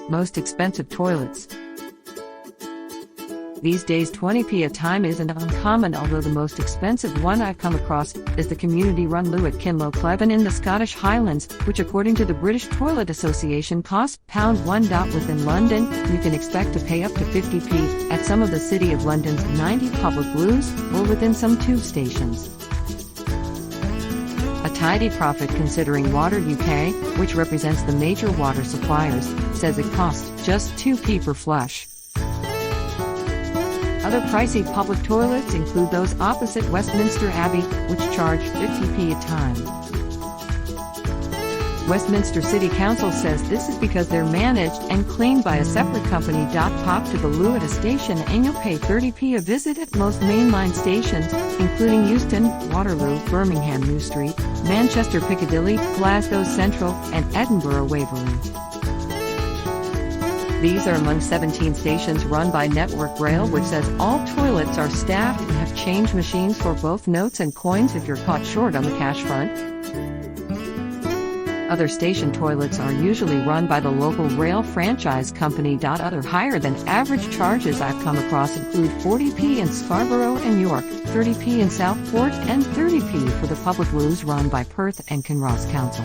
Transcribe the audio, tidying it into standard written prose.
Most expensive toilets. These days 20p a time isn't uncommon, although the most expensive one I've come across is the community-run loo at Kinloch Cleven in the Scottish Highlands, which according to the British Toilet Association costs £1. Within London, you can expect to pay up to 50p at some of the City of London's 90 public loos, or within some tube stations. A tidy profit considering Water UK, which represents the major water suppliers, says it costs just 2p per flush. Other pricey public toilets include those opposite Westminster Abbey, which charge 50p a time. Westminster City Council says this is because they're managed and cleaned by a separate company. Pop to the loo at a station and you'll pay 30p a visit at most mainline stations, including Euston, Waterloo, Birmingham New Street, Manchester Piccadilly, Glasgow Central, and Edinburgh Waverley. These are among 17 stations run by Network Rail, which says all toilets are staffed and have change machines for both notes and coins if you're caught short on the cash front. Other station toilets are usually run by the local rail franchise company. Other higher than average charges I've come across include 40p in Scarborough and York, 30p in Southport, and 30p for the public loos run by Perth and Kinross Council.